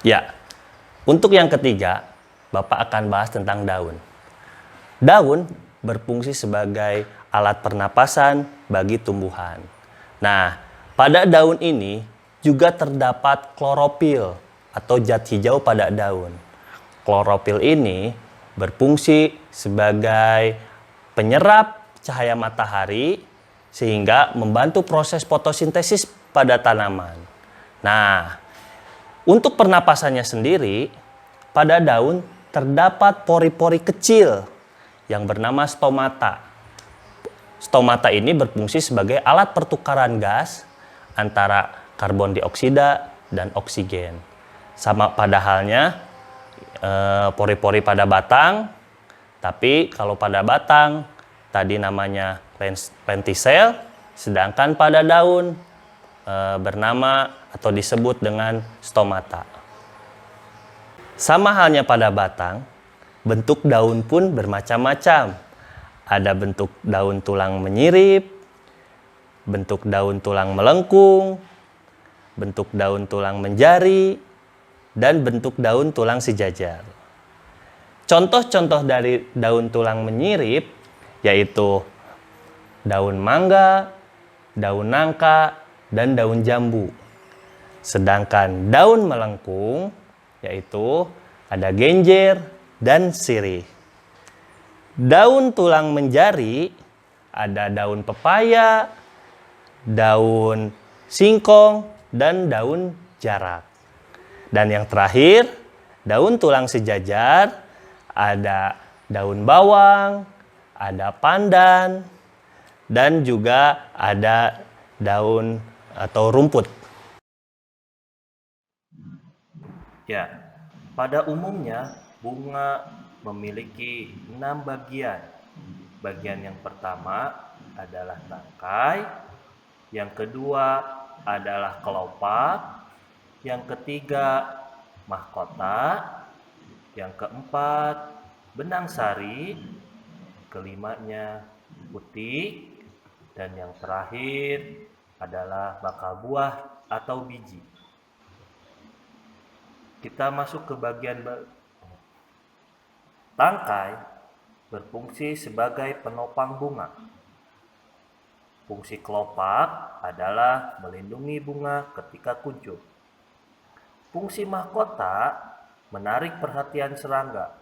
Ya, untuk yang ketiga, Bapak akan bahas tentang daun. Daun berfungsi sebagai alat pernapasan bagi tumbuhan. Nah, pada daun ini juga terdapat klorofil atau zat hijau pada daun. Klorofil ini berfungsi sebagai penyerap cahaya matahari sehingga membantu proses fotosintesis pada tanaman. Nah, untuk pernapasannya sendiri, pada daun terdapat pori-pori kecil yang bernama stomata. Stomata ini berfungsi sebagai alat pertukaran gas antara karbon dioksida dan oksigen. Sama pada halnya pori-pori pada batang, tapi kalau pada batang tadi namanya lenticel, sedangkan pada daun bernama atau disebut dengan stomata. Sama halnya pada batang, bentuk daun pun bermacam-macam. Ada bentuk daun tulang menyirip, bentuk daun tulang melengkung, bentuk daun tulang menjari, dan bentuk daun tulang sejajar. Contoh-contoh dari daun tulang menyirip yaitu daun mangga, daun nangka, dan daun jambu. Sedangkan daun melengkung yaitu ada genjer dan sirih. Daun tulang menjari ada daun pepaya, daun singkong, dan daun jarak. Dan yang terakhir, daun tulang sejajar ada daun bawang, ada pandan, dan juga ada daun atau rumput. Ya, pada umumnya bunga memiliki 6 bagian. Bagian yang pertama adalah tangkai, yang kedua adalah kelopak, yang ketiga mahkota, yang keempat benang sari, kelimanya butik, dan yang terakhir adalah bakal buah atau biji. Kita masuk ke bagian tangkai berfungsi sebagai penopang bunga. Fungsi kelopak adalah melindungi bunga ketika kuncup. Fungsi mahkota menarik perhatian serangga.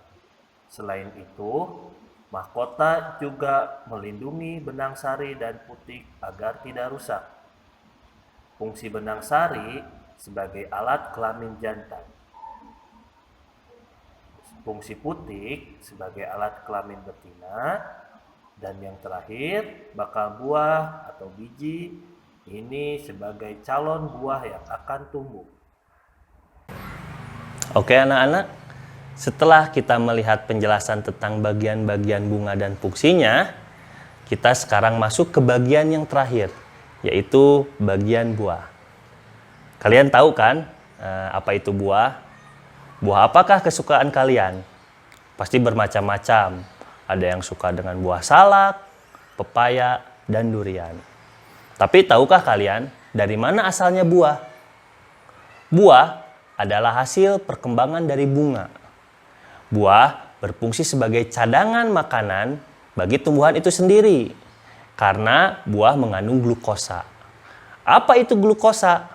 Selain itu, mahkota juga melindungi benang sari dan putik agar tidak rusak. Fungsi benang sari sebagai alat kelamin jantan. Fungsi putik sebagai alat kelamin betina. Dan yang terakhir, bakal buah atau biji ini sebagai calon buah yang akan tumbuh. Oke anak-anak, setelah kita melihat penjelasan tentang bagian-bagian bunga dan fungsinya, kita sekarang masuk ke bagian yang terakhir, yaitu bagian buah. Kalian tahu kan apa itu buah? Buah apakah kesukaan kalian? Pasti bermacam-macam. Ada yang suka dengan buah salak, pepaya, dan durian. Tapi tahukah kalian dari mana asalnya buah? Buah adalah hasil perkembangan dari bunga. Buah berfungsi sebagai cadangan makanan bagi tumbuhan itu sendiri karena buah mengandung glukosa. Apa itu glukosa?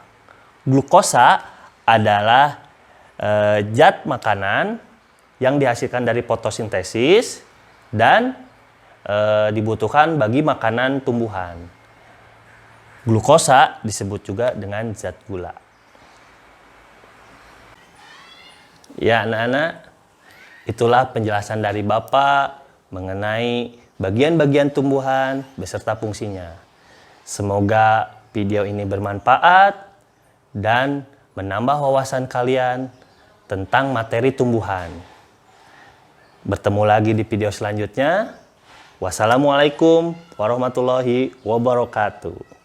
Glukosa adalah zat makanan yang dihasilkan dari fotosintesis dan dibutuhkan bagi makanan tumbuhan. Glukosa disebut juga dengan zat gula. Ya anak-anak, itulah penjelasan dari Bapak mengenai bagian-bagian tumbuhan beserta fungsinya. Semoga video ini bermanfaat dan menambah wawasan kalian tentang materi tumbuhan. Bertemu lagi di video selanjutnya. Wassalamualaikum warahmatullahi wabarakatuh.